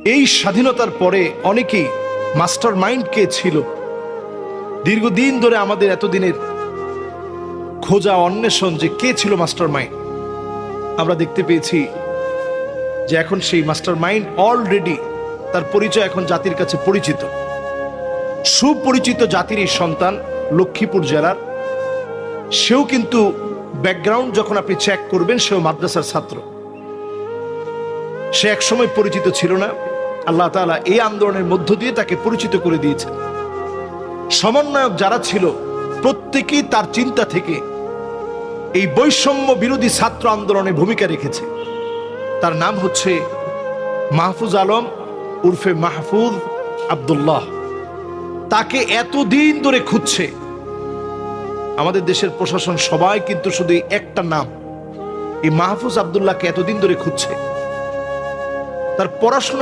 এই স্বাধীনতার পরে অনেকেই মাস্টার মাইন্ড কে ছিল, দীর্ঘদিন ধরে আমাদের এতদিনের খোঁজা অন্বেষণ যে কে ছিল মাস্টার মাইন্ড, আমরা দেখতে পেয়েছি যে এখন সেই মাস্টার মাইন্ড অলরেডি তার পরিচয় এখন জাতির কাছে পরিচিত। সুপরিচিত জাতির এই সন্তান, লক্ষ্মীপুর জেলার। সেও কিন্তু ব্যাকগ্রাউন্ড যখন আপনি চেক করবেন, সেও মাদ্রাসার ছাত্র। সে একসময় পরিচিত ছিল না, আল্লাহ তাআলা এই আন্দোলনের মধ্য দিয়ে তাকে পরিচিত করে দিয়েছেন। সমন্বয়ক যারা ছিল প্রত্যেকেই তার চিন্তা থেকে এই বৈষম্য বিরোধী ছাত্র আন্দোলনে ভূমিকা রেখেছে। তার নাম হচ্ছে মাহফুজ আলম উর্ফে মাহফুজ আব্দুল্লাহ। তাকে এতদিন ধরে খুঁজছে আমাদের দেশের প্রশাসন, সবাই কিন্তু শুধু একটা নাম, এই মাহফুজ আব্দুল্লাহকে এতদিন ধরে খুঁজছে। তার পড়াশোনা